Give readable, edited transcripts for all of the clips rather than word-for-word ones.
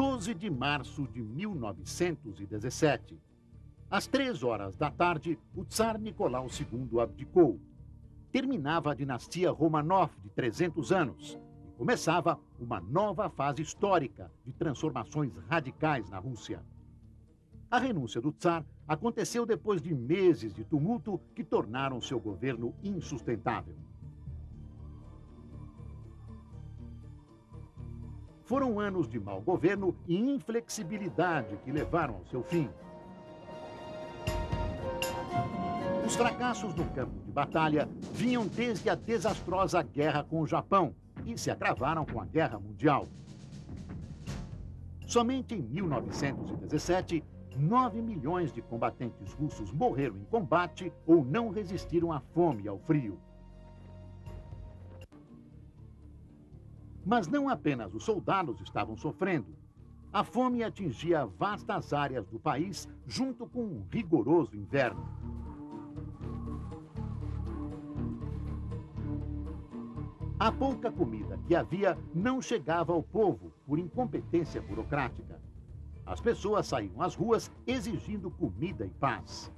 12 de março de 1917. Às 3 horas da tarde, o Tsar Nicolau II abdicou. Terminava a dinastia Romanov de 300 anos e começava uma nova fase histórica de transformações radicais na Rússia. A renúncia do Tsar aconteceu depois de meses de tumulto que tornaram seu governo insustentável. Foram anos de mau governo e inflexibilidade que levaram ao seu fim. Os fracassos no campo de batalha vinham desde a desastrosa guerra com o Japão e se agravaram com a Guerra Mundial. Somente em 1917, 9 milhões de combatentes russos morreram em combate ou não resistiram à fome e ao frio. Mas não apenas os soldados estavam sofrendo. A fome atingia vastas áreas do país junto com um rigoroso inverno. A pouca comida que havia não chegava ao povo por incompetência burocrática. As pessoas saíam às ruas exigindo comida e paz.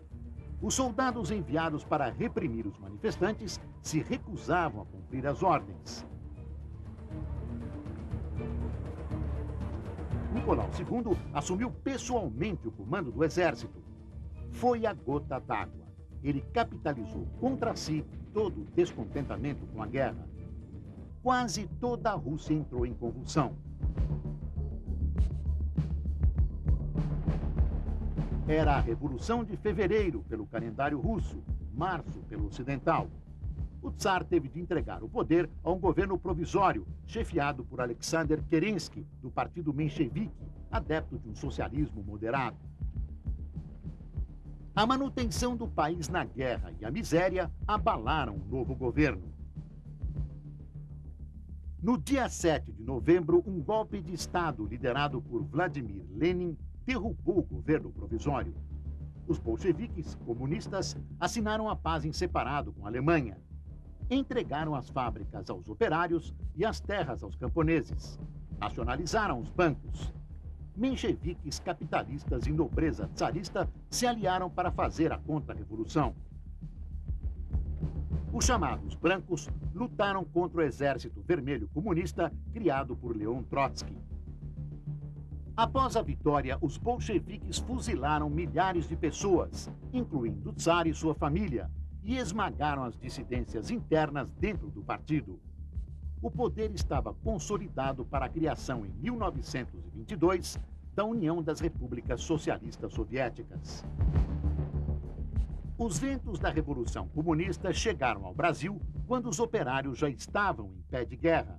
Os soldados enviados para reprimir os manifestantes se recusavam a cumprir as ordens. Nicolau II assumiu pessoalmente o comando do exército. Foi a gota d'água. Ele capitalizou contra si todo o descontentamento com a guerra. Quase toda a Rússia entrou em convulsão. Era a Revolução de Fevereiro pelo calendário russo, março pelo ocidental. O Tsar teve de entregar o poder a um governo provisório, chefiado por Alexander Kerensky, do partido menchevique, adepto de um socialismo moderado. A manutenção do país na guerra e a miséria abalaram o novo governo. No dia 7 de novembro, um golpe de Estado liderado por Vladimir Lenin derrubou o governo provisório. Os bolcheviques comunistas assinaram a paz em separado com a Alemanha. Entregaram as fábricas aos operários e as terras aos camponeses. Nacionalizaram os bancos. Mencheviques, capitalistas e nobreza tsarista se aliaram para fazer a contra-revolução. Os chamados brancos lutaram contra o Exército Vermelho Comunista criado por Leon Trotsky. Após a vitória, os bolcheviques fuzilaram milhares de pessoas, incluindo o Tsar e sua família, e esmagaram as dissidências internas dentro do partido. O poder estava consolidado para a criação, em 1922, da União das Repúblicas Socialistas Soviéticas. Os ventos da Revolução Comunista chegaram ao Brasil quando os operários já estavam em pé de guerra.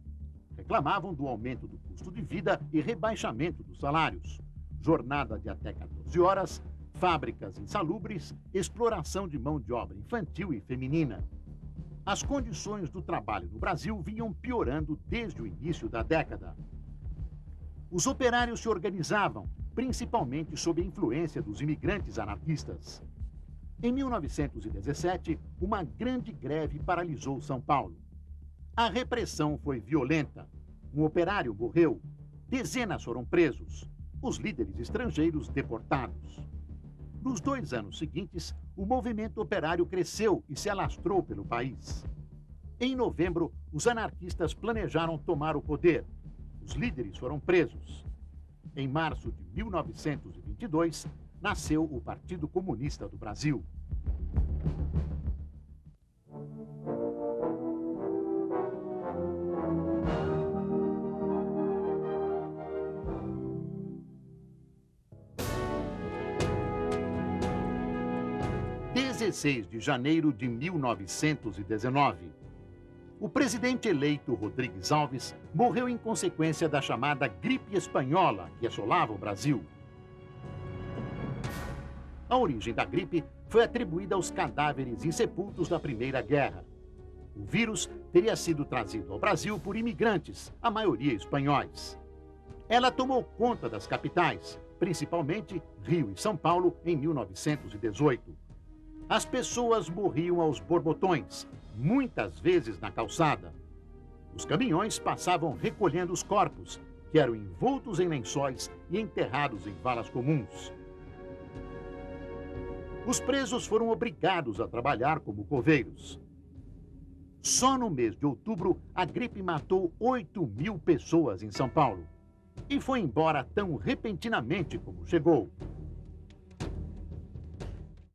Reclamavam do aumento do custo de vida e rebaixamento dos salários, jornada de até 14 horas, fábricas insalubres, exploração de mão de obra infantil e feminina. As condições do trabalho no Brasil vinham piorando desde o início da década. Os operários se organizavam, principalmente sob a influência dos imigrantes anarquistas. Em 1917, uma grande greve paralisou São Paulo. A repressão foi violenta. Um operário morreu. Dezenas foram presos. Os líderes estrangeiros deportados. Nos 2 anos seguintes, o movimento operário cresceu e se alastrou pelo país. Em novembro, os anarquistas planejaram tomar o poder. Os líderes foram presos. Em março de 1922, nasceu o Partido Comunista do Brasil. (16 de janeiro de 1919). O presidente eleito Rodrigues Alves morreu em consequência da chamada gripe espanhola que assolava o Brasil. A origem da gripe foi atribuída aos cadáveres insepultos da Primeira Guerra. O vírus teria sido trazido ao Brasil por imigrantes, a maioria espanhóis. Ela tomou conta das capitais, principalmente Rio e São Paulo, em 1918. As pessoas morriam aos borbotões, muitas vezes na calçada. Os caminhões passavam recolhendo os corpos, que eram envoltos em lençóis e enterrados em valas comuns. Os presos foram obrigados a trabalhar como coveiros. Só no mês de outubro, a gripe matou 8.000 pessoas em São Paulo. E foi embora tão repentinamente como chegou.